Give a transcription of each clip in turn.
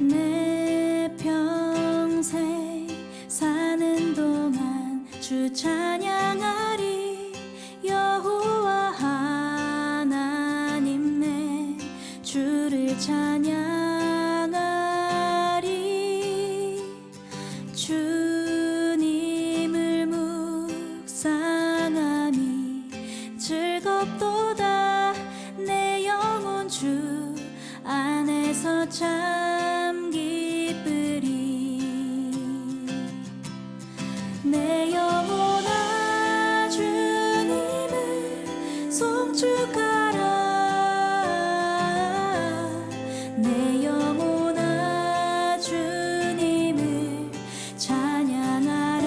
내 평생 사는 동안 주 찬양하리. 여호와 하나님 내 주를 찬양하리. 주님을 묵상함이 즐겁도다. 내 영혼 주 안에서 참 기쁘리. 내 영혼아 주님을 송축하라. 내 영혼아 주님을 찬양하라.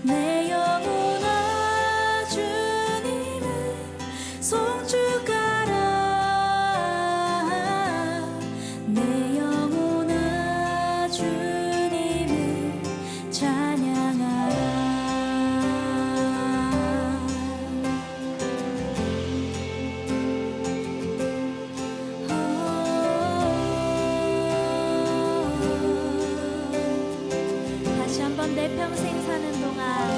내 영혼아 주님을 송축하라. 내 영혼아 주님을 찬양하라. 다시 한번 내 평생 사는 동안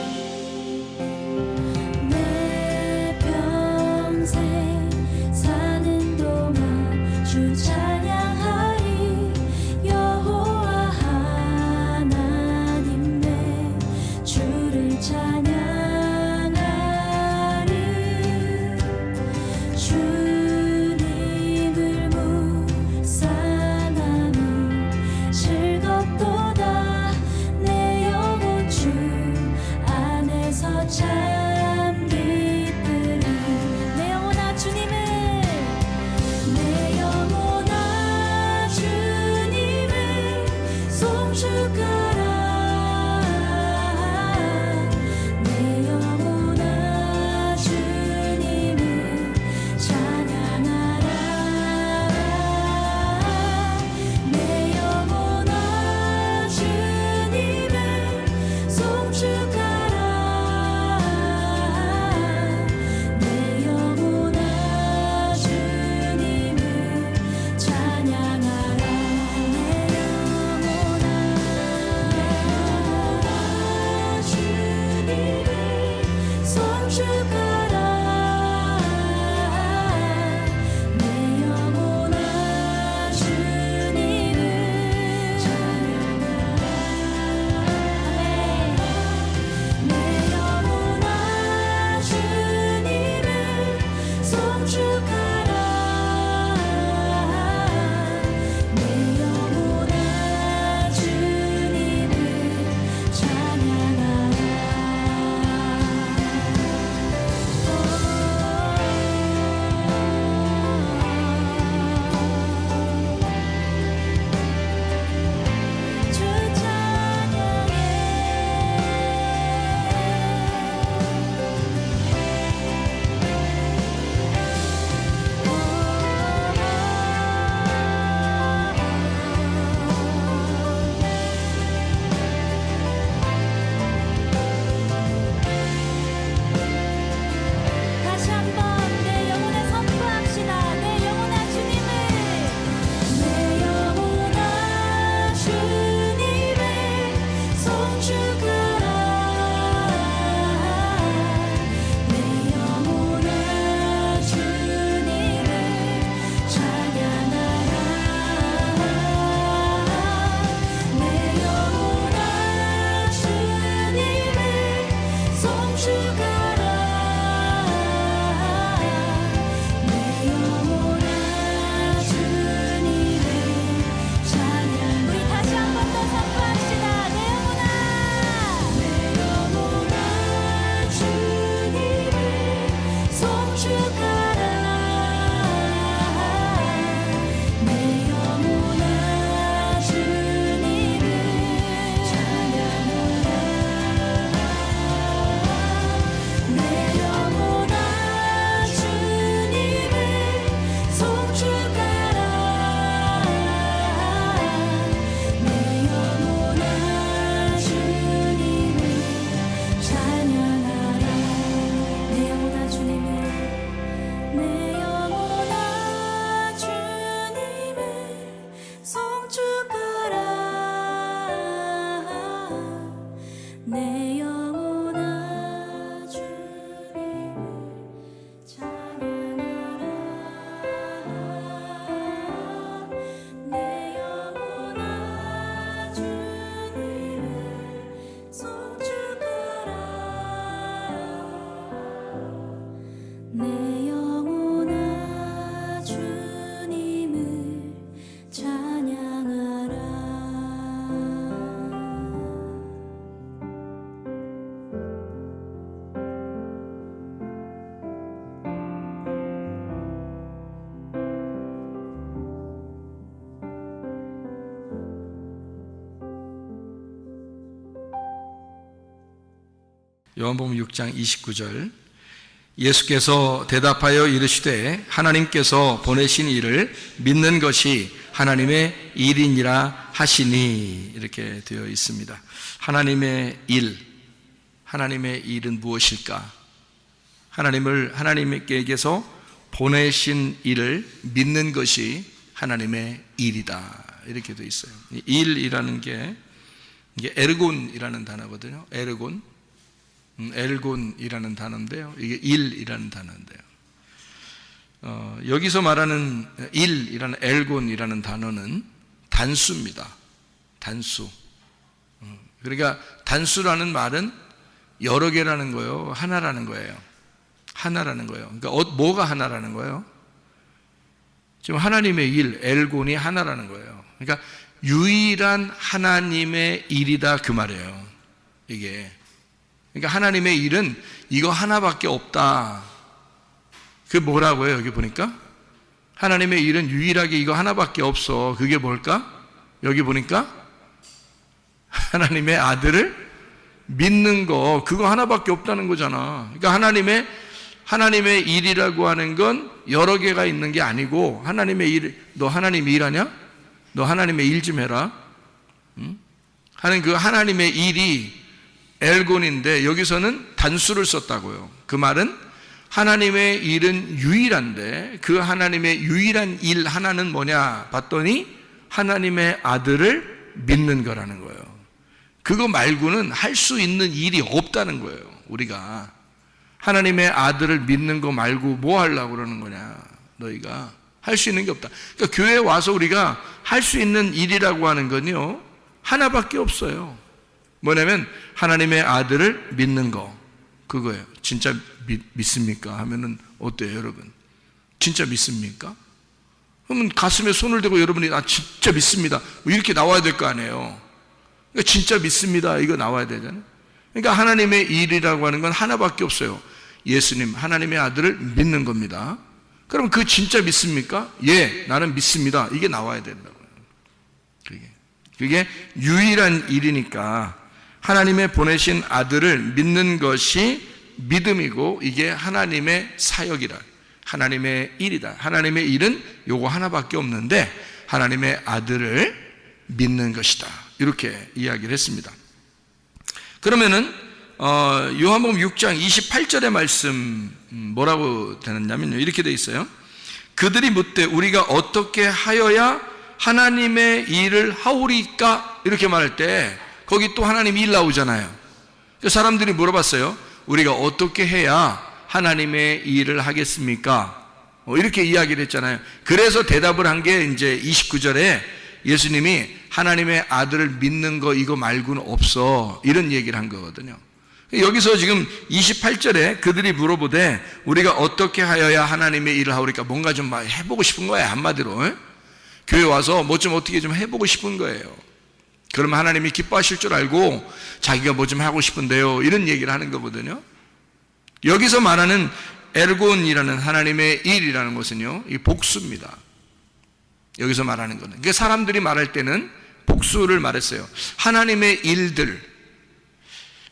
내 평생 사는 동안 주 찬양하리. 여호와 하나님 내 주를 찬양하리. 주님을 묵상함이 즐겁도다. 내 영혼 주 안에서 참 기쁘리. 내 영혼아 주님을, 내 영혼아 주님을 송축하라. 내 영혼아 주님을 찬양하라. 내 영혼아 주님을 송축하라. 내 영혼아 주님을 찬양하라. 내 영혼아 주님을 송축하라. 내 영혼아 주님을 찬양하라. 내 영혼아 주님을 송축하라. 내 영혼아 주님을 찬양하라. 주 찬양해. 다시 한번 내 영혼에 선포합시다. 내 영혼아 주님을, 내 영혼아 주님을 송축하라. 내 영혼아 주님을 찬양하라. 내 영혼아 주님을 송축하라. 내 영혼아 주님을 찬양. 우리 다시 한 번 더 선포합시다. 내 영혼아, 내 영혼아 주님을 송축하라. 내 영혼아 주님을 찬양하라. 내 영혼아 주님을 송축하라. 내 영혼아 주님을 찬양하라. 내 영혼아 주님을 요한복음 6장 29절. 예수께서 대답하여 이르시되 하나님께서 보내신 이를 믿는 것이 하나님의 일이니라 하시니, 이렇게 되어 있습니다. 하나님의 일은 무엇일까? 하나님께서 보내신 일을 믿는 것이 하나님의 일이다, 이렇게 되어 있어요. 일이라는 게 이게 에르곤이라는 단어거든요. 엘곤이라는 단어인데요. 이게 일이라는 단어인데요. 여기서 말하는 일이라는 엘곤이라는 단어는 단수입니다. 단수. 그러니까 단수라는 말은 여러 개라는 거예요, 하나라는 거예요. 하나라는 거예요. 그러니까 뭐가 하나라는 거예요? 지금 하나님의 일, 엘곤이 하나라는 거예요. 그러니까 유일한 하나님의 일이다, 그 말이에요. 이게. 그러니까 하나님의 일은 이거 하나밖에 없다. 그게 뭐라고요? 여기 보니까 하나님의 일은 유일하게 이거 하나밖에 없어. 그게 뭘까? 여기 보니까 하나님의 아들을 믿는 거, 그거 하나밖에 없다는 거잖아. 그러니까 하나님의 일이라고 하는 건 여러 개가 있는 게 아니고, 하나님의 일, 너 하나님 일하냐? 너 하나님의 일 좀 해라. 하는 그 하나님의 일이 엘곤인데, 여기서는 단수를 썼다고요. 그 말은 하나님의 일은 유일한데, 그 하나님의 유일한 일 하나는 뭐냐 봤더니 하나님의 아들을 믿는 거라는 거예요. 그거 말고는 할 수 있는 일이 없다는 거예요. 우리가 하나님의 아들을 믿는 거 말고 뭐 하려고 그러는 거냐, 너희가 할 수 있는 게 없다. 그러니까 교회에 와서 우리가 할 수 있는 일이라고 하는 건요, 하나밖에 없어요. 뭐냐면 하나님의 아들을 믿는 거, 그거예요. 진짜 믿습니까? 하면은 어때요, 여러분? 진짜 믿습니까? 그러면 가슴에 손을 대고 여러분이 진짜 믿습니다, 뭐 이렇게 나와야 될 거 아니에요. 그러니까 진짜 믿습니다, 이거 나와야 되잖아요. 그러니까 하나님의 일이라고 하는 건 하나밖에 없어요. 예수님, 하나님의 아들을 믿는 겁니다. 그럼 그 진짜 믿습니까? 예, 나는 믿습니다, 이게 나와야 된다고요. 그게 유일한 일이니까 하나님의 보내신 아들을 믿는 것이 믿음이고, 이게 하나님의 사역이라, 하나님의 일이다. 하나님의 일은 요거 하나밖에 없는데 하나님의 아들을 믿는 것이다, 이렇게 이야기를 했습니다. 그러면은 요한복음 6장 28절의 말씀 뭐라고 되느냐면요, 이렇게 돼 있어요. 그들이 묻되 우리가 어떻게 하여야 하나님의 일을 하오리까, 이렇게 말할 때 거기 또 하나님 일 나오잖아요. 그 사람들이 물어봤어요. 우리가 어떻게 해야 하나님의 일을 하겠습니까? 이렇게 이야기를 했잖아요. 그래서 대답을 한 게 이제 29절에 예수님이 하나님의 아들을 믿는 거 이거 말고는 없어, 이런 얘기를 한 거거든요. 여기서 지금 28절에 그들이 물어보되 우리가 어떻게 하여야 하나님의 일을 하오리까, 뭔가 좀 해보고 싶은 거야, 한마디로. 교회 와서 뭐 좀 어떻게 좀 해보고 싶은 거예요. 그러면 하나님이 기뻐하실 줄 알고 자기가 뭐 좀 하고 싶은데요, 이런 얘기를 하는 거거든요. 여기서 말하는 엘곤이라는 하나님의 일이라는 것은요, 이 복수입니다. 여기서 말하는 거는, 그러니까 사람들이 말할 때는 복수를 말했어요. 하나님의 일들,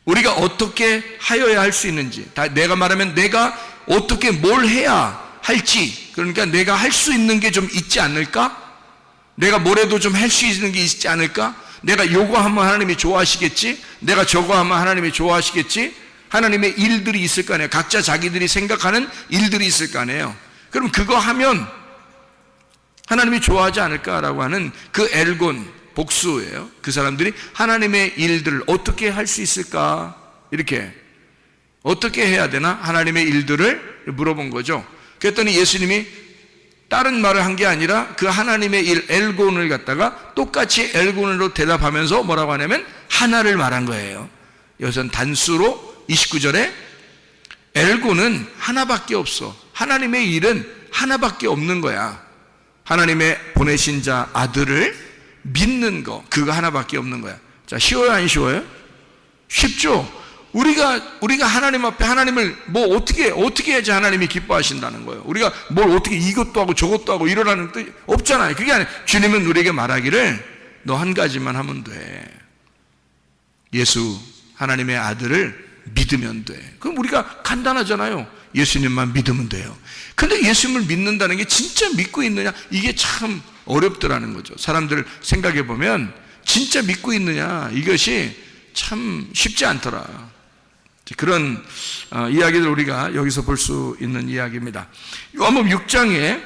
우리가 어떻게 하여야 할 수 있는지, 내가 말하면 내가 어떻게 뭘 해야 할지, 그러니까 내가 할 수 있는 게 좀 있지 않을까? 내가 뭐래도 좀 할 수 있는 게 있지 않을까? 내가 요거 하면 하나님이 좋아하시겠지? 내가 저거 하면 하나님이 좋아하시겠지? 하나님의 일들이 있을 거 아니에요. 각자 자기들이 생각하는 일들이 있을 거 아니에요. 그럼 그거 하면 하나님이 좋아하지 않을까라고 하는 그 엘곤, 복수예요. 그 사람들이 하나님의 일들을 어떻게 할 수 있을까, 이렇게 어떻게 해야 되나, 하나님의 일들을 물어본 거죠. 그랬더니 예수님이 다른 말을 한 게 아니라 그 하나님의 일, 엘곤을 갖다가 똑같이 엘곤으로 대답하면서 뭐라고 하냐면 하나를 말한 거예요. 여기서는 단수로 29절에 엘곤은 하나밖에 없어, 하나님의 일은 하나밖에 없는 거야. 하나님의 보내신 자 아들을 믿는 거, 그거 하나밖에 없는 거야. 자, 쉬워요, 안 쉬워요? 쉽죠? 우리가 하나님 앞에 하나님을 뭐 어떻게 해야지 하나님이 기뻐하신다는 거예요. 우리가 뭘 어떻게 이것도 하고 저것도 하고 이러라는 뜻 없잖아요. 그게 아니라 주님은 우리에게 말하기를 너 한 가지만 하면 돼. 예수 하나님의 아들을 믿으면 돼. 그럼 우리가 간단하잖아요. 예수님만 믿으면 돼요. 근데 예수님을 믿는다는 게 진짜 믿고 있느냐? 이게 참 어렵더라는 거죠. 사람들 생각해 보면 진짜 믿고 있느냐? 이것이 참 쉽지 않더라. 그런 이야기를 우리가 여기서 볼 수 있는 이야기입니다. 요한복음 6장에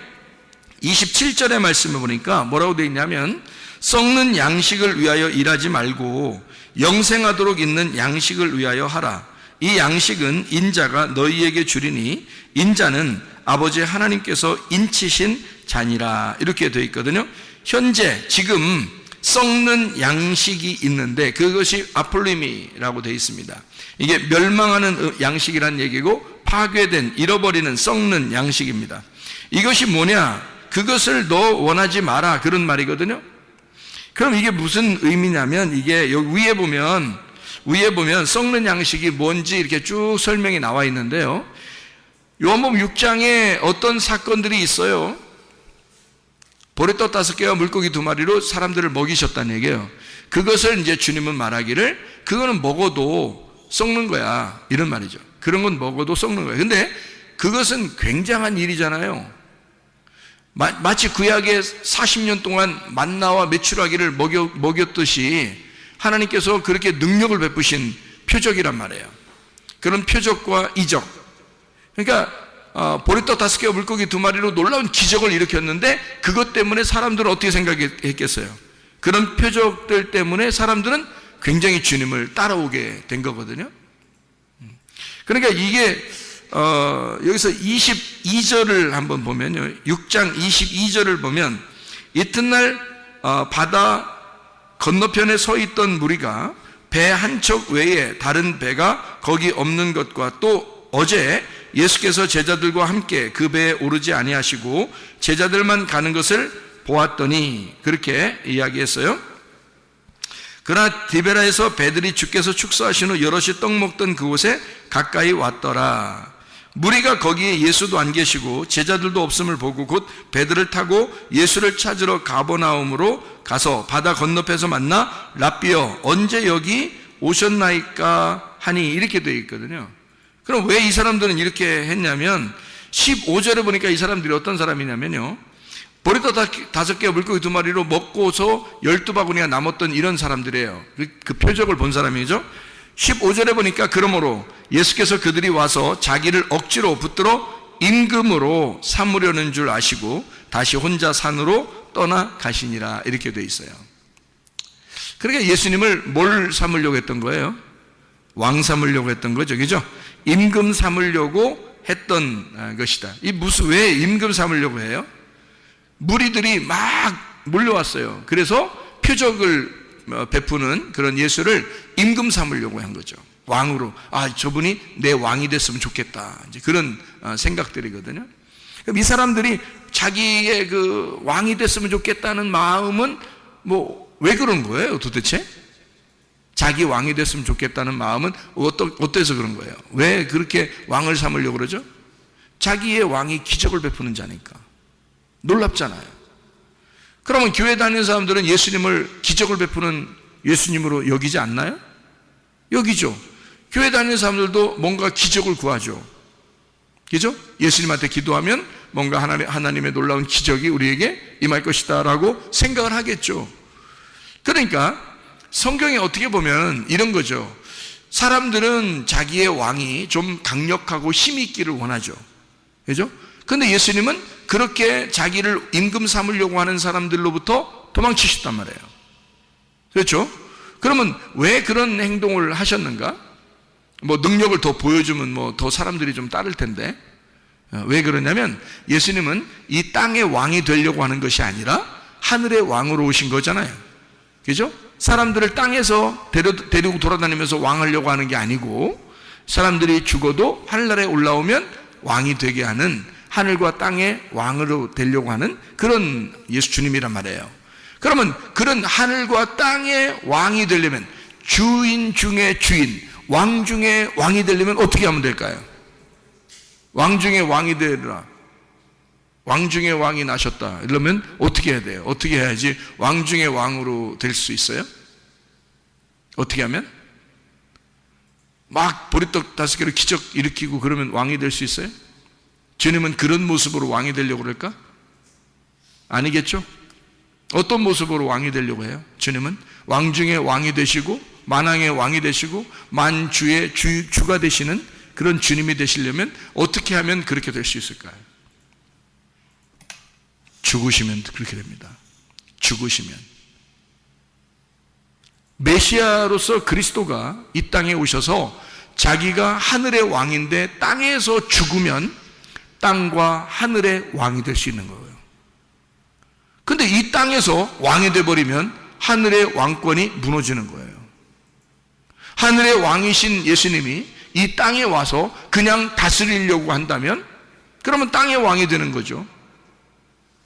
27절의 말씀을 보니까 뭐라고 되어 있냐면, 썩는 양식을 위하여 일하지 말고 영생하도록 있는 양식을 위하여 하라. 이 양식은 인자가 너희에게 주리니 인자는 아버지 하나님께서 인치신 잔이라. 이렇게 되어 있거든요. 현재 지금 썩는 양식이 있는데 그것이 아폴리미라고 되어 있습니다. 이게 멸망하는 양식이란 얘기고 파괴된, 잃어버리는, 썩는 양식입니다. 이것이 뭐냐? 그것을 너 원하지 마라, 그런 말이거든요. 그럼 이게 무슨 의미냐면, 이게 여기 위에 보면 썩는 양식이 뭔지 이렇게 쭉 설명이 나와 있는데요. 요한복음 6장에 어떤 사건들이 있어요. 보리떡 5개와 물고기 2마리로 사람들을 먹이셨다는 얘기예요. 그것을 이제 주님은 말하기를 그거는 먹어도 썩는 거야, 이런 말이죠. 그런 건 먹어도 썩는 거야. 근데 그것은 굉장한 일이잖아요. 마치 구약에 40년 동안 만나와 메추라기를 먹였듯이 하나님께서 그렇게 능력을 베푸신 표적이란 말이에요. 그런 표적과 이적. 그러니까 보리떡 5개와 물고기 2마리로 놀라운 기적을 일으켰는데 그것 때문에 사람들은 어떻게 생각했겠어요? 그런 표적들 때문에 사람들은 굉장히 주님을 따라오게 된 거거든요. 그러니까 이게 여기서 22절을 한번 보면요, 6장 22절을 보면, 이튿날 바다 건너편에 서 있던 무리가 배 한 척 외에 다른 배가 거기 없는 것과 또 어제 예수께서 제자들과 함께 그 배에 오르지 아니하시고 제자들만 가는 것을 보았더니, 그렇게 이야기했어요. 그러나 디베라에서 배들이 주께서 축사하신 후 여럿이 떡 먹던 그곳에 가까이 왔더라. 무리가 거기에 예수도 안 계시고 제자들도 없음을 보고 곧 배들을 타고 예수를 찾으러 가버나움으로 가서 바다 건너편에서 만나 랍비여 언제 여기 오셨나이까 하니, 이렇게 되어 있거든요. 그럼 왜 이 사람들은 이렇게 했냐면, 15절에 보니까 이 사람들이 어떤 사람이냐면요, 보리떡 5개와 물고기 2마리로 먹고서 12바구니가 남았던 이런 사람들이에요. 그 표적을 본 사람이죠. 15절에 보니까 그러므로 예수께서 그들이 와서 자기를 억지로 붙들어 임금으로 삼으려는 줄 아시고 다시 혼자 산으로 떠나 가시니라, 이렇게 돼 있어요. 그러니까 예수님을 뭘 삼으려고 했던 거예요? 왕 삼으려고 했던 거죠, 그죠? 임금 삼으려고 했던 것이다. 왜 임금 삼으려고 해요? 무리들이 막 몰려왔어요. 그래서 표적을 베푸는 그런 예수를 임금 삼으려고 한 거죠. 왕으로, 저분이 내 왕이 됐으면 좋겠다, 이제 그런 생각들이거든요. 그럼 이 사람들이 자기의 그 왕이 됐으면 좋겠다는 마음은 왜 그런 거예요, 도대체? 자기 왕이 됐으면 좋겠다는 마음은 어때서 그런 거예요? 왜 그렇게 왕을 삼으려고 그러죠? 자기의 왕이 기적을 베푸는 자니까. 놀랍잖아요. 그러면 교회 다니는 사람들은 예수님을 기적을 베푸는 예수님으로 여기지 않나요? 여기죠. 교회 다니는 사람들도 뭔가 기적을 구하죠. 그죠? 예수님한테 기도하면 뭔가 하나님의 놀라운 기적이 우리에게 임할 것이다 라고 생각을 하겠죠. 그러니까 성경에 어떻게 보면 이런 거죠. 사람들은 자기의 왕이 좀 강력하고 힘이 있기를 원하죠. 그죠? 근데 예수님은 그렇게 자기를 임금 삼으려고 하는 사람들로부터 도망치셨단 말이에요. 그렇죠? 그러면 왜 그런 행동을 하셨는가? 능력을 더 보여주면 더 사람들이 좀 따를 텐데. 왜 그러냐면 예수님은 이 땅의 왕이 되려고 하는 것이 아니라 하늘의 왕으로 오신 거잖아요. 그죠? 사람들을 땅에서 데리고 돌아다니면서 왕하려고 하는 게 아니고, 사람들이 죽어도 하늘나라에 올라오면 왕이 되게 하는, 하늘과 땅의 왕으로 되려고 하는 그런 예수 주님이란 말이에요. 그러면 그런 하늘과 땅의 왕이 되려면, 주인 중에 주인, 왕 중에 왕이 되려면 어떻게 하면 될까요? 왕 중에 왕이 되리라. 왕 중에 왕이 나셨다. 이러면 어떻게 해야 돼요? 어떻게 해야지 왕 중에 왕으로 될 수 있어요? 어떻게 하면? 막 보리떡 5개로 기적 일으키고 그러면 왕이 될 수 있어요? 주님은 그런 모습으로 왕이 되려고 그럴까? 아니겠죠? 어떤 모습으로 왕이 되려고 해요? 주님은 왕 중에 왕이 되시고 만왕의 왕이 되시고 만주의 주가 되시는 그런 주님이 되시려면 어떻게 하면 그렇게 될 수 있을까요? 죽으시면 그렇게 됩니다. 죽으시면. 메시아로서 그리스도가 이 땅에 오셔서 자기가 하늘의 왕인데 땅에서 죽으면 땅과 하늘의 왕이 될 수 있는 거예요. 근데 이 땅에서 왕이 돼버리면 하늘의 왕권이 무너지는 거예요. 하늘의 왕이신 예수님이 이 땅에 와서 그냥 다스리려고 한다면 그러면 땅의 왕이 되는 거죠.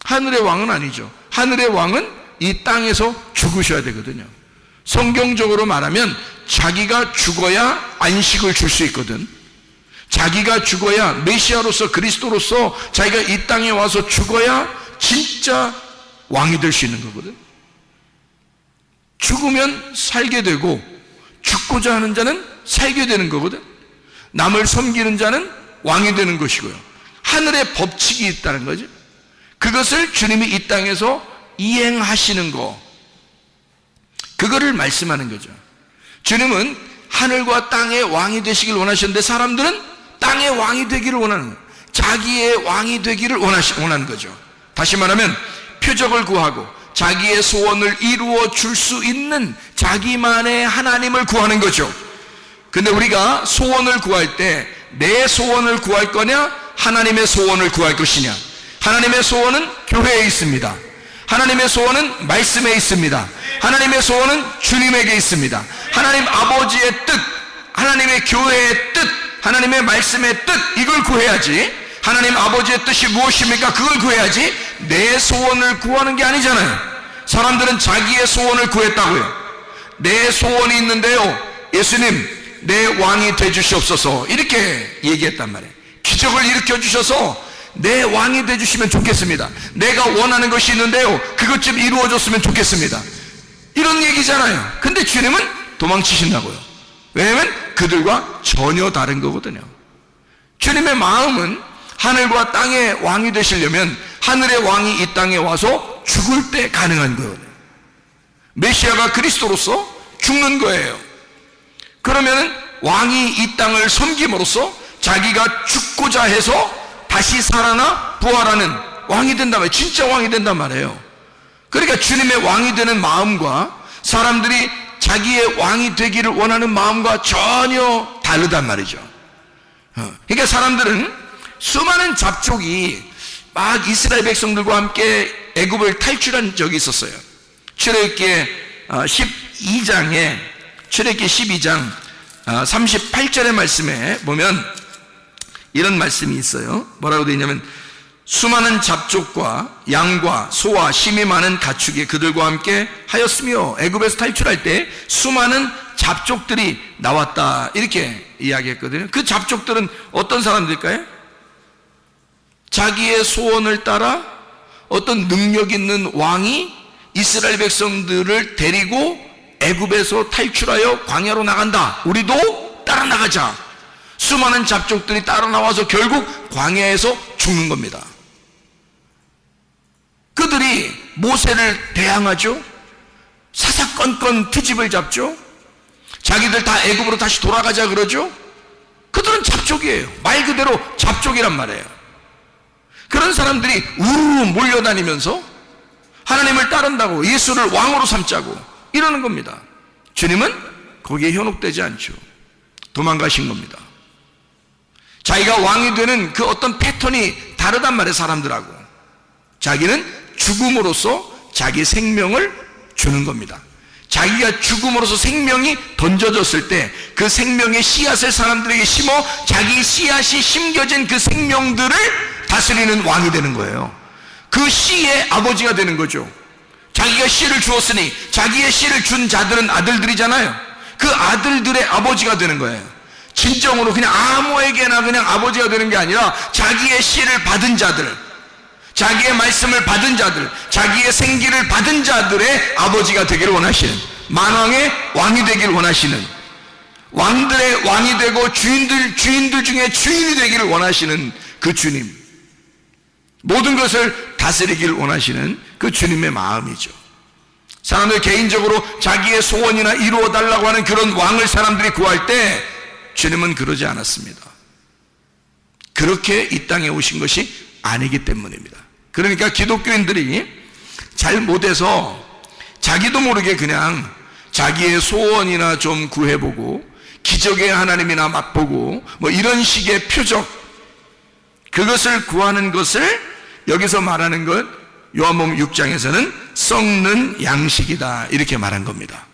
하늘의 왕은 아니죠. 하늘의 왕은 이 땅에서 죽으셔야 되거든요. 성경적으로 말하면 자기가 죽어야 안식을 줄 수 있거든. 자기가 죽어야, 메시아로서 그리스도로서 자기가 이 땅에 와서 죽어야 진짜 왕이 될 수 있는 거거든. 죽으면 살게 되고 죽고자 하는 자는 살게 되는 거거든. 남을 섬기는 자는 왕이 되는 것이고요. 하늘의 법칙이 있다는 거죠. 그것을 주님이 이 땅에서 이행하시는 거, 그거를 말씀하는 거죠. 주님은 하늘과 땅의 왕이 되시길 원하셨는데 사람들은 땅의 왕이 되기를 원하는 거예요. 자기의 왕이 되기를 원하는 거죠. 다시 말하면 표적을 구하고 자기의 소원을 이루어 줄 수 있는 자기만의 하나님을 구하는 거죠. 근데 우리가 소원을 구할 때 내 소원을 구할 거냐, 하나님의 소원을 구할 것이냐? 하나님의 소원은 교회에 있습니다. 하나님의 소원은 말씀에 있습니다. 하나님의 소원은 주님에게 있습니다. 하나님 아버지의 뜻, 하나님의 교회의 뜻, 하나님의 말씀의 뜻, 이걸 구해야지. 하나님 아버지의 뜻이 무엇입니까? 그걸 구해야지. 내 소원을 구하는 게 아니잖아요. 사람들은 자기의 소원을 구했다고요. 내 소원이 있는데요, 예수님 내 왕이 되주시옵소서, 이렇게 얘기했단 말이에요. 기적을 일으켜 주셔서 내 왕이 되주시면 좋겠습니다. 내가 원하는 것이 있는데요, 그것 좀 이루어졌으면 좋겠습니다, 이런 얘기잖아요. 근데 주님은 도망치신다고요. 왜냐하면 그들과 전혀 다른 거거든요. 주님의 마음은 하늘과 땅의 왕이 되시려면 하늘의 왕이 이 땅에 와서 죽을 때 가능한 거예요. 메시아가 그리스도로서 죽는 거예요. 그러면 왕이 이 땅을 섬김으로써 자기가 죽고자 해서 다시 살아나 부활하는 왕이 된단 말이에요. 진짜 왕이 된단 말이에요. 그러니까 주님의 왕이 되는 마음과 사람들이 자기의 왕이 되기를 원하는 마음과 전혀 다르단 말이죠. 그러니까 사람들은 수많은 잡족이 막 이스라엘 백성들과 함께 애굽을 탈출한 적이 있었어요. 출애굽기 12장에 출애굽기 12장 38절의 말씀에 보면 이런 말씀이 있어요. 뭐라고 되어 있냐면, 수많은 잡족과 양과 소와 심이 많은 가축이 그들과 함께 하였으며 애굽에서 탈출할 때 수많은 잡족들이 나왔다, 이렇게 이야기했거든요. 그 잡족들은 어떤 사람들일까요? 자기의 소원을 따라 어떤 능력 있는 왕이 이스라엘 백성들을 데리고 애굽에서 탈출하여 광야로 나간다, 우리도 따라 나가자. 수많은 잡족들이 따라 나와서 결국 광야에서 죽는 겁니다. 그들이 모세를 대항하죠. 사사건건 트집을 잡죠. 자기들 다 애굽으로 다시 돌아가자 그러죠. 그들은 잡족이에요. 말 그대로 잡족이란 말이에요. 그런 사람들이 우르르 몰려다니면서 하나님을 따른다고, 예수를 왕으로 삼자고 이러는 겁니다. 주님은 거기에 현혹되지 않죠. 도망가신 겁니다. 자기가 왕이 되는 그 어떤 패턴이 다르단 말이에요, 사람들하고. 자기는 죽음으로써 자기 생명을 주는 겁니다. 자기가 죽음으로써 생명이 던져졌을 때 그 생명의 씨앗을 사람들에게 심어 자기 씨앗이 심겨진 그 생명들을 다스리는 왕이 되는 거예요. 그 씨의 아버지가 되는 거죠. 자기가 씨를 주었으니 자기의 씨를 준 자들은 아들들이잖아요. 그 아들들의 아버지가 되는 거예요. 진정으로 그냥 아무에게나 그냥 아버지가 되는 게 아니라 자기의 씨를 받은 자들, 자기의 말씀을 받은 자들, 자기의 생기를 받은 자들의 아버지가 되기를 원하시는, 만왕의 왕이 되기를 원하시는, 왕들의 왕이 되고 주인들 중에 주인이 되기를 원하시는 그 주님, 모든 것을 다스리기를 원하시는 그 주님의 마음이죠. 사람들 개인적으로 자기의 소원이나 이루어 달라고 하는 그런 왕을 사람들이 구할 때 주님은 그러지 않았습니다. 그렇게 이 땅에 오신 것이 아니기 때문입니다. 그러니까 기독교인들이 잘못해서 자기도 모르게 그냥 자기의 소원이나 좀 구해보고 기적의 하나님이나 맛보고 뭐 이런 식의 표적, 그것을 구하는 것을 여기서 말하는 것, 요한복음 6장에서는 썩는 양식이다 이렇게 말한 겁니다.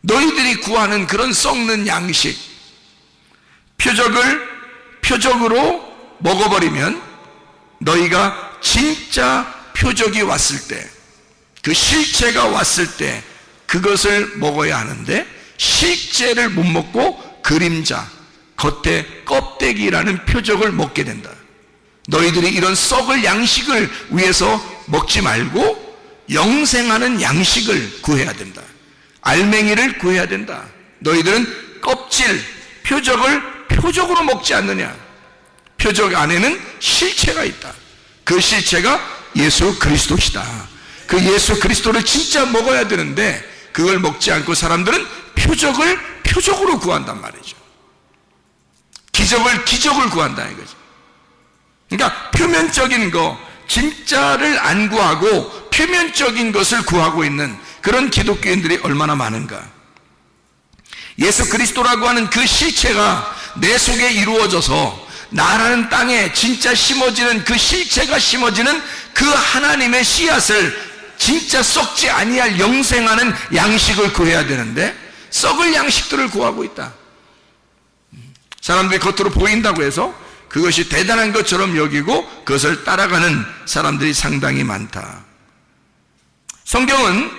너희들이 구하는 그런 썩는 양식, 표적으로 먹어버리면 너희가 진짜 표적이 왔을 때, 그 실체가 왔을 때 그것을 먹어야 하는데 실제를 못 먹고 그림자, 겉에 껍데기라는 표적을 먹게 된다. 너희들이 이런 썩을 양식을 위해서 먹지 말고 영생하는 양식을 구해야 된다. 알맹이를 구해야 된다. 너희들은 껍질, 표적을 표적으로 먹지 않느냐. 표적 안에는 실체가 있다. 그 실체가 예수 그리스도시다. 그 예수 그리스도를 진짜 먹어야 되는데 그걸 먹지 않고 사람들은 표적을 표적으로 구한단 말이죠. 기적을 구한다 이거죠. 그러니까 표면적인 거, 진짜를 안 구하고 표면적인 것을 구하고 있는 그런 기독교인들이 얼마나 많은가. 예수 그리스도라고 하는 그 실체가 내 속에 이루어져서 나라는 땅에 진짜 심어지는 그 실체가 심어지는 그 하나님의 씨앗을 진짜 썩지 아니할 영생하는 양식을 구해야 되는데 썩을 양식들을 구하고 있다. 사람들이 겉으로 보인다고 해서 그것이 대단한 것처럼 여기고 그것을 따라가는 사람들이 상당히 많다. 성경은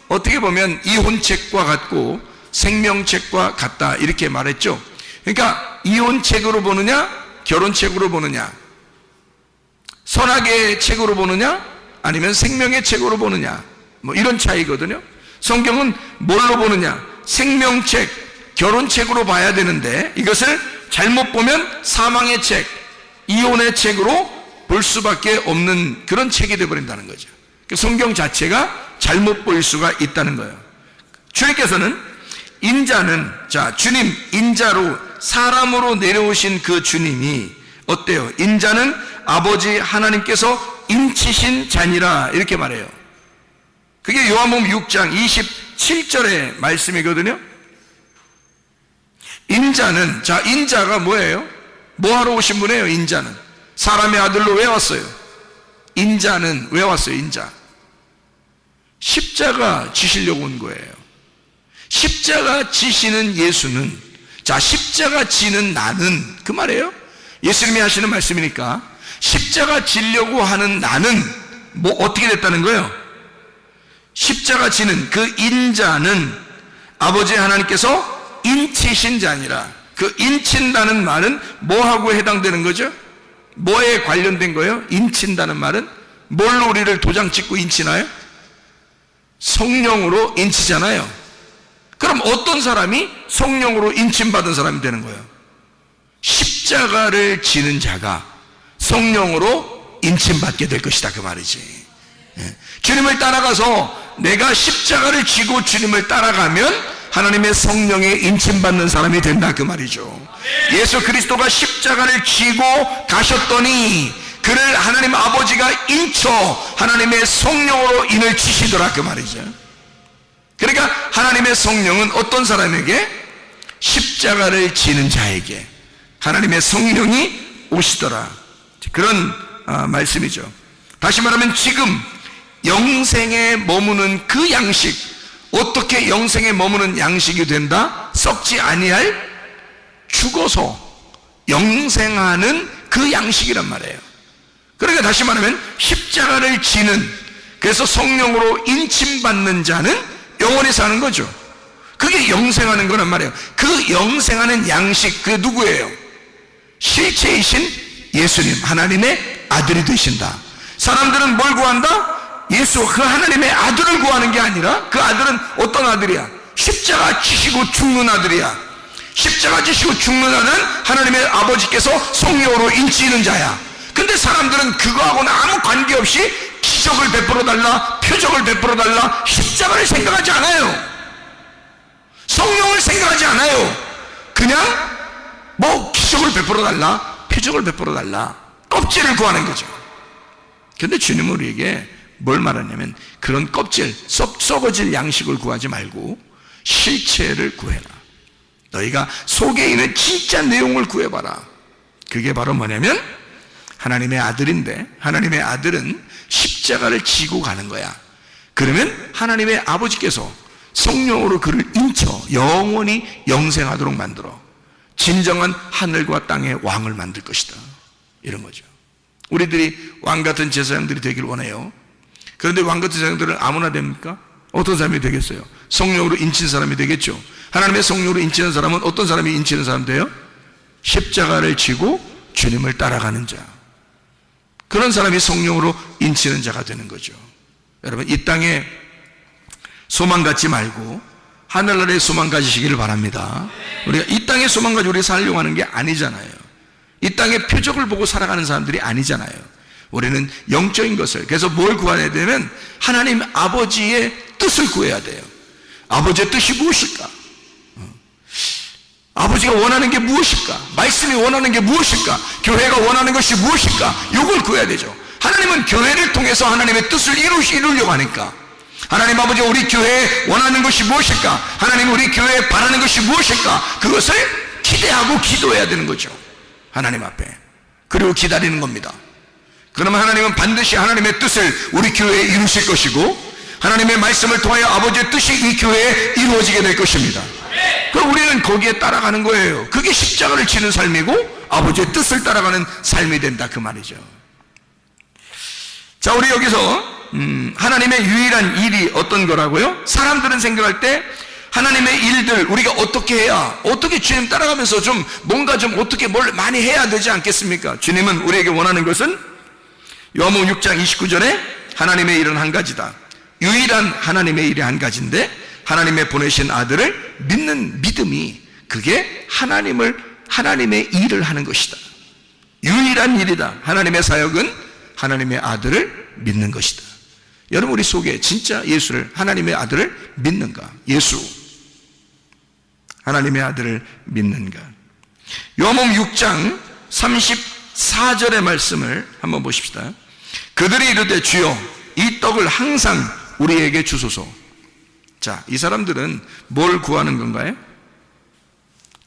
어떻게 보면 이혼책과 같고 생명책과 같다 이렇게 말했죠. 그러니까 이혼책으로 보느냐 결혼책으로 보느냐, 선악의 책으로 보느냐 아니면 생명의 책으로 보느냐, 뭐 이런 차이거든요. 성경은 뭘로 보느냐, 생명책, 결혼책으로 봐야 되는데 이것을 잘못 보면 사망의 책, 이혼의 책으로 볼 수밖에 없는 그런 책이 되어버린다는 거죠. 성경 자체가 잘못 보일 수가 있다는 거예요. 주님께서는 인자는, 자, 주님, 인자로 사람으로 내려오신 그 주님이 어때요? 인자는 아버지 하나님께서 인치신 자니라 이렇게 말해요. 그게 요한복음 6장 27절의 말씀이거든요. 인자는, 자, 인자가 뭐예요? 뭐 하러 오신 분이에요? 인자는 사람의 아들로 왜 왔어요? 인자는 왜 왔어요? 인자 십자가 지시려고 온 거예요. 십자가 지시는 예수는, 자, 십자가 지는 나는, 그 말이에요. 예수님이 하시는 말씀이니까 십자가 지려고 하는 나는 뭐 어떻게 됐다는 거예요? 십자가 지는 그 인자는 아버지 하나님께서 인치신 자니라. 그 인친다는 말은 뭐하고 해당되는 거죠? 뭐에 관련된 거예요? 인친다는 말은 뭘로 우리를 도장 찍고 인치나요? 성령으로 인치잖아요. 그럼 어떤 사람이 성령으로 인침받은 사람이 되는 거예요? 십자가를 지는 자가 성령으로 인침받게 될 것이다 그 말이지. 주님을 따라가서 내가 십자가를 지고 주님을 따라가면 하나님의 성령에 인침받는 사람이 된다 그 말이죠. 예수 그리스도가 십자가를 지고 가셨더니 그를 하나님 아버지가 인쳐 하나님의 성령으로 인을 치시더라 그 말이죠. 그러니까 하나님의 성령은 어떤 사람에게? 십자가를 지는 자에게 하나님의 성령이 오시더라, 그런 말씀이죠. 다시 말하면 지금 영생에 머무는 그 양식, 어떻게 영생에 머무는 양식이 된다? 썩지 아니할, 죽어서 영생하는 그 양식이란 말이에요. 그러니까 다시 말하면 십자가를 지는, 그래서 성령으로 인침받는 자는 영원히 사는 거죠. 그게 영생하는 거란 말이에요. 그 영생하는 양식, 그게 누구예요? 실체이신 예수님, 하나님의 아들이 되신다. 사람들은 뭘 구한다? 예수, 그 하나님의 아들을 구하는 게 아니라 그 아들은 어떤 아들이야? 십자가 지시고 죽는 아들이야. 십자가 지시고 죽는 아들은 하나님의 아버지께서 성령으로 인치는 자야. 근데 사람들은 그거하고는 아무 관계없이 기적을 베풀어 달라, 표적을 베풀어 달라, 십자가를 생각하지 않아요. 성령을 생각하지 않아요. 그냥 뭐 기적을 베풀어 달라, 표적을 베풀어 달라, 껍질을 구하는 거죠. 근데 주님은 우리에게 뭘 말하냐면 그런 껍질, 썩어질 양식을 구하지 말고 실체를 구해라. 너희가 속에 있는 진짜 내용을 구해봐라. 그게 바로 뭐냐면 하나님의 아들인데, 하나님의 아들은 십자가를 지고 가는 거야. 그러면 하나님의 아버지께서 성령으로 그를 인쳐 영원히 영생하도록 만들어 진정한 하늘과 땅의 왕을 만들 것이다. 이런 거죠. 우리들이 왕같은 제사장들이 되길 원해요. 그런데 왕같은 제사장들은 아무나 됩니까? 어떤 사람이 되겠어요? 성령으로 인친 사람이 되겠죠. 하나님의 성령으로 인치는 사람은 어떤 사람이 인치는 사람 돼요? 십자가를 지고 주님을 따라가는 자. 그런 사람이 성령으로 인치는 자가 되는 거죠. 여러분, 이 땅에 소망 갖지 말고 하늘나라에 소망 가지시기를 바랍니다. 우리가 이 땅에 소망 가지고 우리 살려고 하는 게 아니잖아요. 이 땅의 표적을 보고 살아가는 사람들이 아니잖아요. 우리는 영적인 것을, 그래서 뭘 구해야 되면 하나님 아버지의 뜻을 구해야 돼요. 아버지의 뜻이 무엇일까? 아버지가 원하는 게 무엇일까? 말씀이 원하는 게 무엇일까? 교회가 원하는 것이 무엇일까? 이걸 구해야 되죠. 하나님은 교회를 통해서 하나님의 뜻을 이루려고 하니까, 하나님 아버지가 우리 교회에 원하는 것이 무엇일까? 하나님 우리 교회에 바라는 것이 무엇일까? 그것을 기대하고 기도해야 되는 거죠. 하나님 앞에. 그리고 기다리는 겁니다. 그러면 하나님은 반드시 하나님의 뜻을 우리 교회에 이루실 것이고, 하나님의 말씀을 통하여 아버지의 뜻이 이 교회에 이루어지게 될 것입니다. 그럼 우리는 거기에 따라가는 거예요. 그게 십자가를 지는 삶이고 아버지의 뜻을 따라가는 삶이 된다, 그 말이죠. 자, 우리 여기서 하나님의 유일한 일이 어떤 거라고요? 사람들은 생각할 때 하나님의 일들 우리가 어떻게 해야, 어떻게 주님 따라가면서 좀 뭔가 좀 어떻게 뭘 많이 해야 되지 않겠습니까? 주님은 우리에게 원하는 것은 요한복음 6장 29절에 하나님의 일은 한 가지다. 유일한 하나님의 일이 한 가지인데, 하나님의 보내신 아들을 믿는 믿음이, 그게 하나님의 일을 하는 것이다. 유일한 일이다. 하나님의 사역은 하나님의 아들을 믿는 것이다. 여러분, 우리 속에 진짜 예수를, 하나님의 아들을 믿는가? 예수, 하나님의 아들을 믿는가? 요한복음 6장 34절의 말씀을 한번 보십시다. 그들이 이르되 주여 이 떡을 항상 우리에게 주소서. 자, 이 사람들은 뭘 구하는 건가요?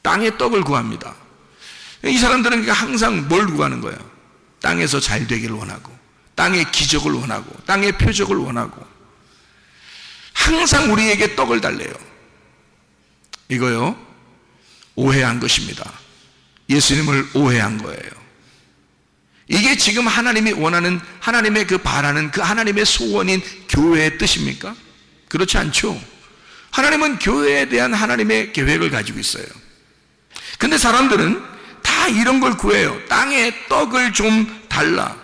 땅의 떡을 구합니다. 이 사람들은 항상 뭘 구하는 거예요? 땅에서 잘 되기를 원하고, 땅의 기적을 원하고, 땅의 표적을 원하고, 항상 우리에게 떡을 달래요. 이거요, 오해한 것입니다. 예수님을 오해한 거예요. 이게 지금 하나님이 원하는, 하나님의 그 바라는 그 하나님의 소원인 교회의 뜻입니까? 그렇지 않죠. 하나님은 교회에 대한 하나님의 계획을 가지고 있어요. 근데 사람들은 다 이런 걸 구해요. 땅의 떡을 좀 달라.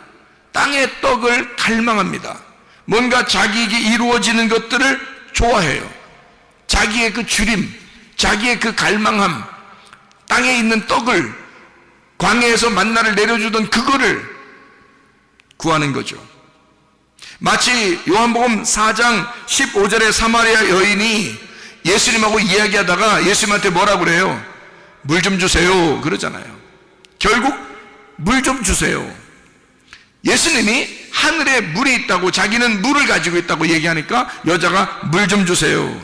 땅의 떡을 갈망합니다. 뭔가 자기에게 이루어지는 것들을 좋아해요. 자기의 그 주림, 자기의 그 갈망함, 땅에 있는 떡을, 광야에서 만나를 내려주던 그거를 구하는 거죠. 마치 요한복음 4장 15절에 사마리아 여인이 예수님하고 이야기하다가 예수님한테 뭐라고 그래요? 물 좀 주세요 그러잖아요. 결국 물 좀 주세요. 예수님이 하늘에 물이 있다고, 자기는 물을 가지고 있다고 얘기하니까 여자가 물 좀 주세요.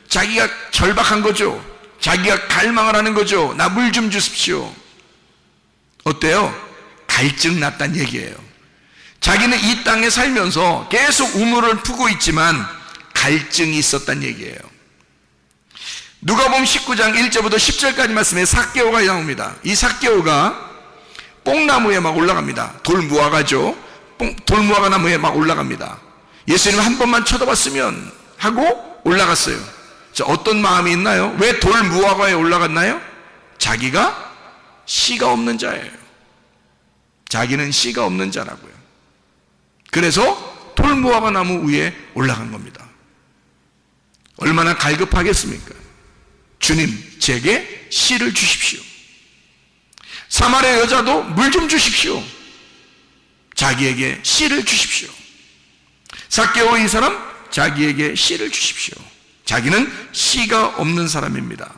자기가 절박한 거죠. 자기가 갈망을 하는 거죠. 나 물 좀 주십시오. 어때요? 갈증 났단 얘기예요. 자기는 이 땅에 살면서 계속 우물을 푸고 있지만 갈증이 있었단 얘기예요. 누가복음 19장 1절부터 10절까지 말씀에 삭개오가 나옵니다. 이 삭개오가 뽕나무에 막 올라갑니다. 돌무화과죠. 돌무화과 나무에 막 올라갑니다. 예수님 한 번만 쳐다봤으면 하고 올라갔어요. 자, 어떤 마음이 있나요? 왜 돌무화과에 올라갔나요? 자기가 씨가 없는 자예요. 자기는 씨가 없는 자라고요. 그래서 돌무화과 나무 위에 올라간 겁니다. 얼마나 갈급하겠습니까? 주님, 제게 씨를 주십시오. 사마리아 여자도 물 좀 주십시오. 자기에게 씨를 주십시오. 삭개오 이 사람, 자기에게 씨를 주십시오. 자기는 씨가 없는 사람입니다.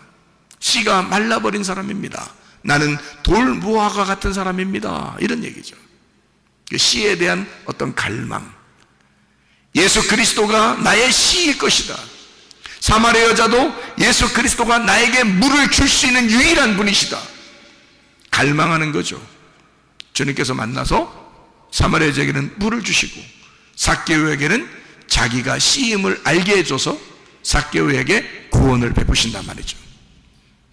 씨가 말라버린 사람입니다. 나는 돌무화과 같은 사람입니다. 이런 얘기죠. 씨에 대한 어떤 갈망. 예수 그리스도가 나의 씨일 것이다. 사마리아 여자도 예수 그리스도가 나에게 물을 줄 수 있는 유일한 분이시다. 갈망하는 거죠. 주님께서 만나서 사마리아 여자에게는 물을 주시고 삭개오에게는 자기가 씨임을 알게 해줘서 삭개오에게 구원을 베푸신단 말이죠.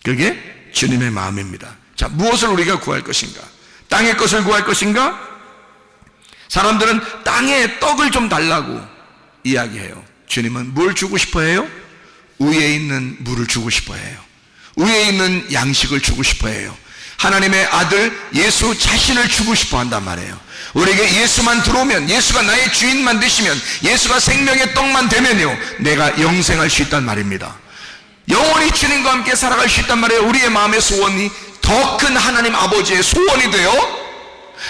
그게 주님의 마음입니다. 자, 무엇을 우리가 구할 것인가? 땅의 것을 구할 것인가? 사람들은 땅의 떡을 좀 달라고 이야기해요. 주님은 뭘 주고 싶어 해요? 위에 있는 물을 주고 싶어 해요. 위에 있는 양식을 주고 싶어 해요. 하나님의 아들 예수 자신을 주고 싶어 한단 말이에요. 우리에게 예수만 들어오면, 예수가 나의 주인만 되시면, 예수가 생명의 떡만 되면요, 내가 영생할 수 있단 말입니다. 영원히 주님과 함께 살아갈 수 있단 말이에요. 우리의 마음의 소원이 더 큰 하나님 아버지의 소원이 되어,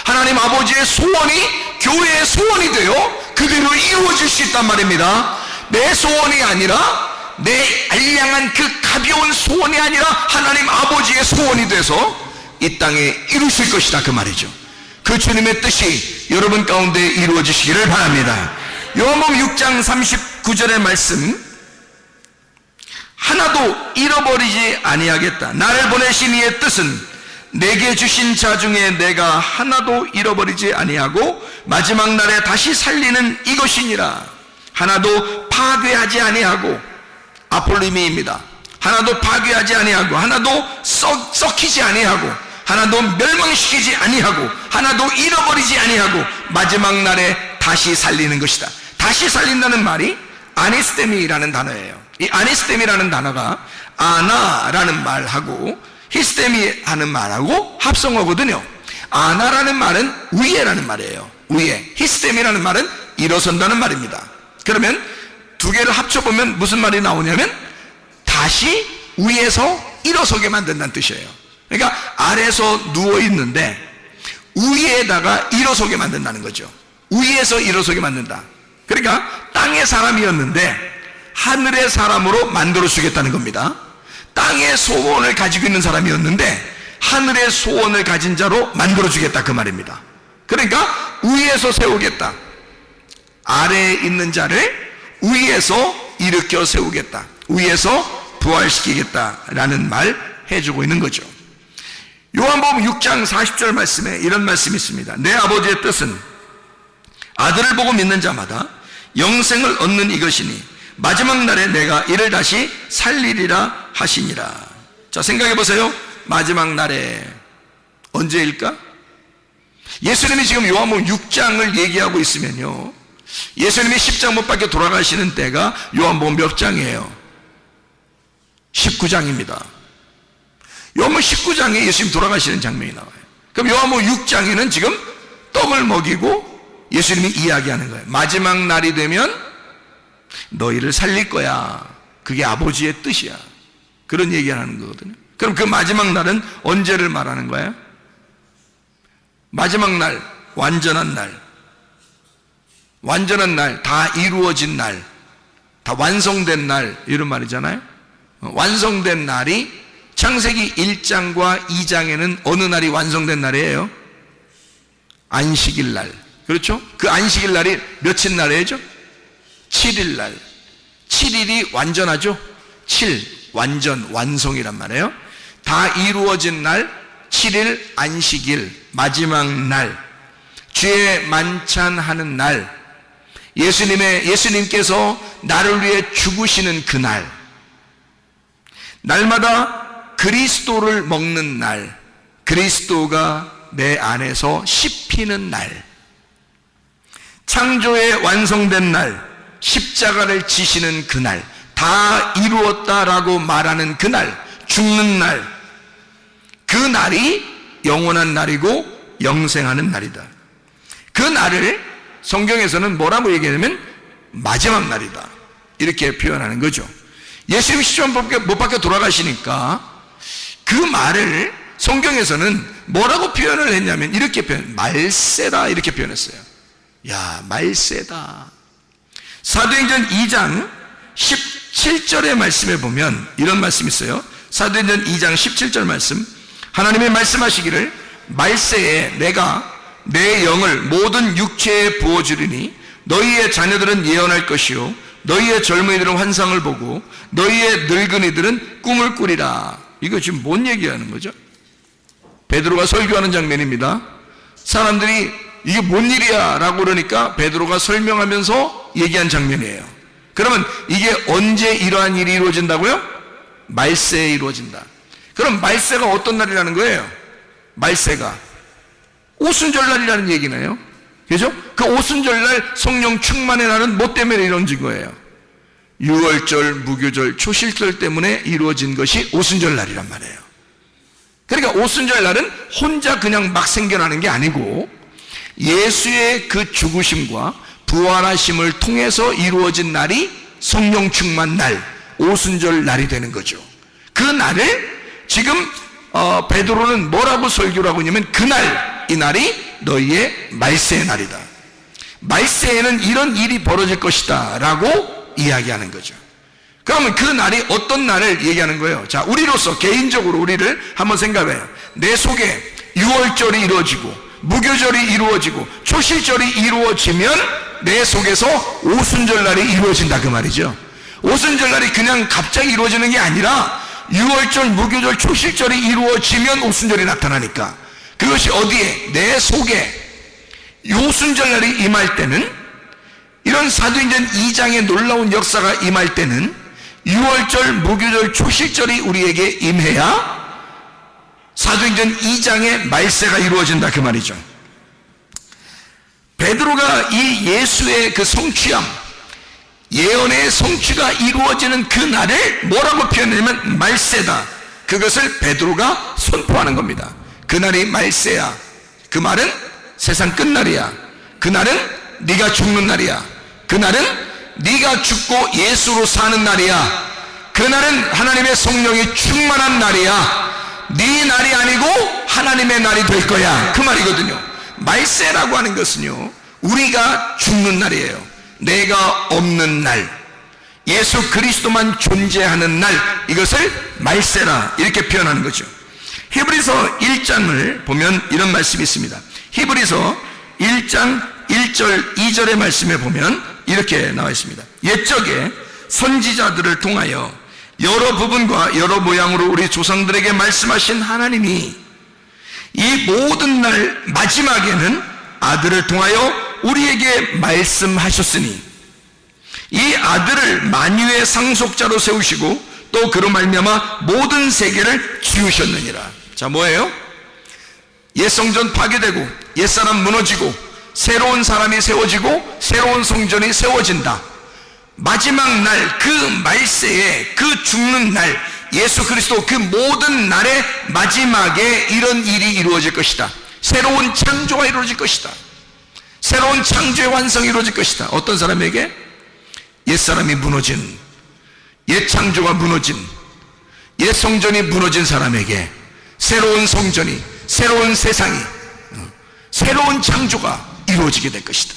하나님 아버지의 소원이 교회의 소원이 되어 그대로 이루어질 수 있단 말입니다. 내 소원이 아니라, 내 알량한 그 가벼운 소원이 아니라 하나님 아버지의 소원이 돼서 이 땅에 이루실 것이다, 그 말이죠. 그 주님의 뜻이 여러분 가운데 이루어지시기를 바랍니다. 요한복음 6장 39절의 말씀, 하나도 잃어버리지 아니하겠다. 나를 보내신 이의 뜻은 내게 주신 자 중에 내가 하나도 잃어버리지 아니하고 마지막 날에 다시 살리는 이것이니라. 하나도 파괴하지 아니하고, 아폴리미입니다. 하나도 파괴하지 아니하고, 하나도 썩히지 아니하고, 하나도 멸망시키지 아니하고, 하나도 잃어버리지 아니하고 마지막 날에 다시 살리는 것이다. 다시 살린다는 말이 아니스테미라는 단어예요. 이 아니스테미라는 단어가 아나라는 말하고 히스테미 하는 말하고 합성어거든요. 아나라는 말은 위에라는 말이에요. 위에. 히스테미라는 말은 일어선다는 말입니다. 그러면 두 개를 합쳐보면 무슨 말이 나오냐면 다시 위에서 일어서게 만든다는 뜻이에요. 그러니까 아래에서 누워있는데 위에다가 일어서게 만든다는 거죠. 위에서 일어서게 만든다. 그러니까 땅의 사람이었는데 하늘의 사람으로 만들어주겠다는 겁니다. 땅의 소원을 가지고 있는 사람이었는데 하늘의 소원을 가진 자로 만들어주겠다, 그 말입니다. 그러니까 위에서 세우겠다. 아래에 있는 자를 위에서 일으켜 세우겠다. 위에서 부활시키겠다라는 말 해주고 있는 거죠. 요한복음 6장 40절 말씀에 이런 말씀이 있습니다. 내 아버지의 뜻은 아들을 보고 믿는 자마다 영생을 얻는 이것이니 마지막 날에 내가 이를 다시 살리리라 하시니라. 자, 생각해 보세요. 마지막 날에 언제일까? 예수님이 지금 요한복음 6장을 얘기하고 있으면요, 예수님이 십자가 못 박혀 돌아가시는 때가 요한복음 몇 장이에요? 19장입니다. 요한복음 19장에 예수님 돌아가시는 장면이 나와요. 그럼 요한복음 6장에는 지금 떡을 먹이고 예수님이 이야기하는 거예요. 마지막 날이 되면 너희를 살릴 거야. 그게 아버지의 뜻이야. 그런 얘기를 하는 거거든요. 그럼 그 마지막 날은 언제를 말하는 거예요? 마지막 날, 완전한 날. 완전한 날, 다 이루어진 날, 다 완성된 날, 이런 말이잖아요. 완성된 날이 창세기 1장과 2장에는 어느 날이 완성된 날이에요? 안식일 날. 그렇죠? 그 안식일 날이 며칠 날이죠? 7일 날. 7일이 완전하죠? 7, 완전, 완성이란 말이에요. 다 이루어진 날, 7일 안식일, 마지막 날, 죄 만찬하는 날, 예수님께서 나를 위해 죽으시는 그날, 날마다 그리스도를 먹는 날, 그리스도가 내 안에서 씹히는 날, 창조의 완성된 날, 십자가를 지시는 그날, 다 이루었다라고 말하는 그날, 죽는 날, 그 날이 영원한 날이고 영생하는 날이다. 그 날을 성경에서는 뭐라고 얘기하냐면 마지막 날이다, 이렇게 표현하는 거죠. 예수님 십자가에 못 박혀 돌아가시니까 그 말을 성경에서는 뭐라고 표현을 했냐면 이렇게 말세다 이렇게 표현했어요. 야, 말세다. 사도행전 2장 17절의 말씀에 보면 이런 말씀이 있어요. 사도행전 2장 17절 말씀, 하나님이 말씀하시기를 말세에 내가 내 영을 모든 육체에 부어주리니 너희의 자녀들은 예언할 것이요 너희의 젊은이들은 환상을 보고 너희의 늙은이들은 꿈을 꾸리라. 이거 지금 뭔 얘기하는 거죠? 베드로가 설교하는 장면입니다. 사람들이 이게 뭔 일이야 라고 그러니까 베드로가 설명하면서 얘기한 장면이에요. 그러면 이게 언제 이러한 일이 이루어진다고요? 말세에 이루어진다. 그럼 말세가 어떤 날이라는 거예요? 말세가 오순절날이라는 얘기네요. 그죠? 그 오순절날 성령 충만의 날은 뭐 때문에 이루어진 거예요? 유월절, 무교절, 초실절 때문에 이루어진 것이 오순절날이란 말이에요. 그러니까 오순절날은 혼자 그냥 막 생겨나는 게 아니고 예수의 그 죽으심과 부활하심을 통해서 이루어진 날이 성령 충만 날, 오순절 날이 되는 거죠. 그 날을 지금 베드로는 뭐라고 설교를 하고 있냐면 그날, 이 날이 너희의 말세의 날이다. 말세에는 이런 일이 벌어질 것이다 라고 이야기하는 거죠. 그러면 그 날이 어떤 날을 얘기하는 거예요? 자, 우리로서 개인적으로 우리를 한번 생각해요. 내 속에 유월절이 이루어지고 무교절이 이루어지고 초실절이 이루어지면 내 속에서 오순절날이 이루어진다 그 말이죠. 오순절날이 그냥 갑자기 이루어지는 게 아니라 유월절, 무교절, 초실절이 이루어지면 오순절이 나타나니까 그것이 어디에? 내 속에 오순절날이 임할 때는, 이런 사도행전 2장의 놀라운 역사가 임할 때는 유월절, 무교절, 초실절이 우리에게 임해야 사도행전 2장의 말세가 이루어진다 그 말이죠. 베드로가 이 예수의 그 성취함, 예언의 성취가 이루어지는 그 날을 뭐라고 표현하냐면 말세다. 그것을 베드로가 선포하는 겁니다. 그날이 말세야. 그 말은 세상 끝날이야. 그날은 네가 죽는 날이야. 그날은 네가 죽고 예수로 사는 날이야. 그날은 하나님의 성령이 충만한 날이야. 네 날이 아니고 하나님의 날이 될 거야. 그 말이거든요. 말세라고 하는 것은요, 우리가 죽는 날이에요. 내가 없는 날, 예수 그리스도만 존재하는 날, 이것을 말세라 이렇게 표현하는 거죠. 히브리서 1장을 보면 이런 말씀이 있습니다. 히브리서 1장 1절 2절의 말씀에 보면 이렇게 나와 있습니다. 옛적에 선지자들을 통하여 여러 부분과 여러 모양으로 우리 조상들에게 말씀하신 하나님이 이 모든 날 마지막에는 아들을 통하여 우리에게 말씀하셨으니 이 아들을 만유의 상속자로 세우시고 또 그로 말미암아 모든 세계를 지으셨느니라. 자, 뭐예요? 옛 성전 파괴되고 옛사람 무너지고 새로운 사람이 세워지고 새로운 성전이 세워진다. 마지막 날, 그 말세에, 그 죽는 날, 예수 그리스도 그 모든 날의 마지막에 이런 일이 이루어질 것이다. 새로운 창조가 이루어질 것이다. 새로운 창조의 완성이 이루어질 것이다. 어떤 사람에게? 옛사람이 무너진, 옛 창조가 무너진, 옛 성전이 무너진 사람에게 새로운 성전이, 새로운 세상이, 새로운 창조가 이루어지게 될 것이다.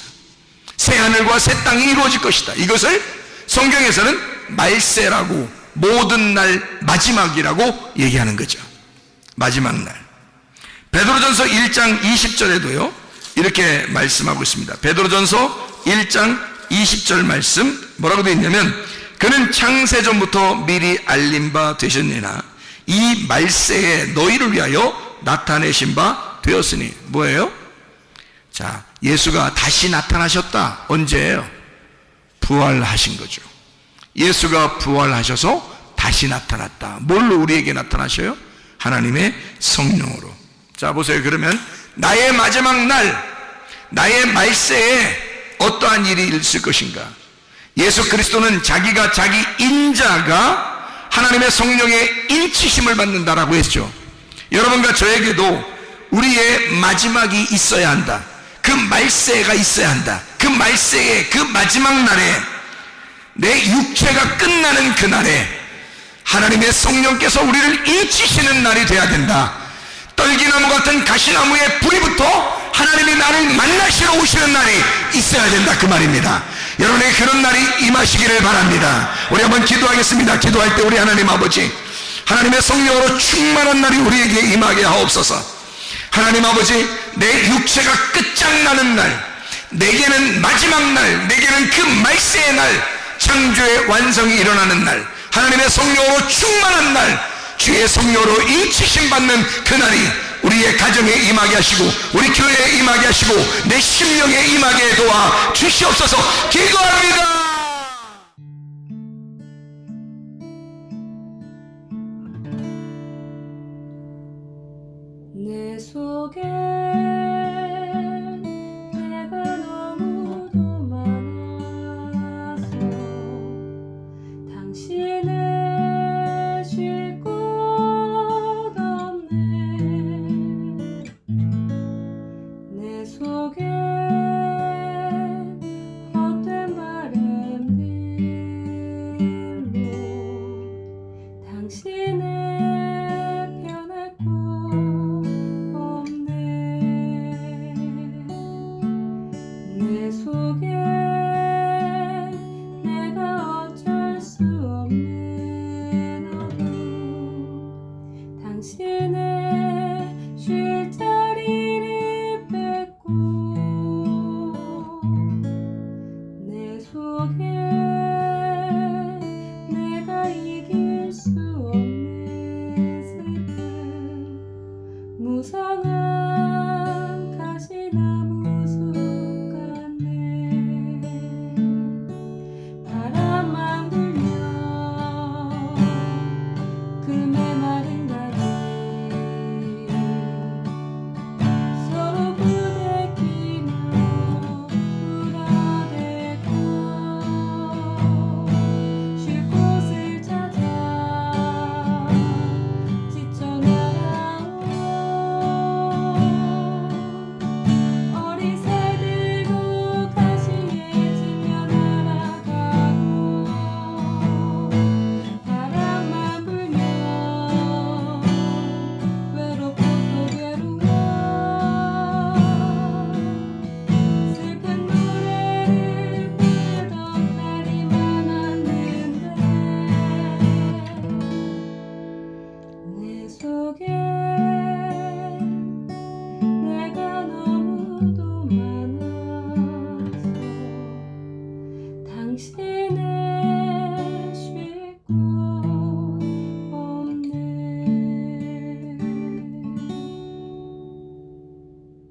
새하늘과 새 땅이 이루어질 것이다. 이것을 성경에서는 말세라고, 모든 날 마지막이라고 얘기하는 거죠. 마지막 날. 베드로전서 1장 20절에도요 이렇게 말씀하고 있습니다. 베드로전서 1장 20절 말씀 뭐라고 되어 있냐면, 그는 창세전부터 미리 알림 바 되셨느니라 이 말세에 너희를 위하여 나타내신 바 되었으니. 뭐예요? 자, 예수가 다시 나타나셨다. 언제예요? 부활하신 거죠. 예수가 부활하셔서 다시 나타났다. 뭘로 우리에게 나타나셔요? 하나님의 성령으로. 자, 보세요. 그러면 나의 마지막 날, 나의 말세에 어떠한 일이 있을 것인가? 예수 그리스도는 자기가 자기 인자가 하나님의 성령의 인치심을 받는다라고 했죠. 여러분과 저에게도 우리의 마지막이 있어야 한다. 그 말세가 있어야 한다. 그 말세에, 그 마지막 날에 내 육체가 끝나는 그날에 하나님의 성령께서 우리를 인치시는 날이 돼야 된다. 떨기나무 같은 가시나무의 불이 붙어 하나님이 나를 만나시러 오시는 날이 있어야 된다, 그 말입니다. 여러분의 그런 날이 임하시기를 바랍니다. 우리 한번 기도하겠습니다. 기도할 때 우리 하나님 아버지, 하나님의 성령으로 충만한 날이 우리에게 임하게 하옵소서. 하나님 아버지, 내 육체가 끝장나는 날, 내게는 마지막 날, 내게는 그 말세의 날, 창조의 완성이 일어나는 날, 하나님의 성령으로 충만한 날, 주의 성령으로 인치심 받는 그날이 우리의 가정에 임하게 하시고 우리 교회에 임하게 하시고 내 심령에 임하게 도와 주시옵소서. 기도합니다. 내 속에 내가 너무도 많아서 당신을 쉴 곳 없네. 내 속에 헛된 바램들로 당신을 편할 곳 없네. 내 속에 내가 어쩔 수 없는 어둠, 당신의 쉴 자리를 뺏고 내 속에 내가 이길 수 없는 슬픔, 무성한 가시나무 숲 같네. 바람만 불면 그 메마른 가지 서로 부대끼며 울어대고 쉴 곳을 찾아 지쳐 날아온 어린 새 들고 가시에 지며 날아가고 바람만 불면 외롭고 또 괴로워 슬픈 노래를 부르던 날이 많았는데 내 속에 내가 너무도 많아서 당신을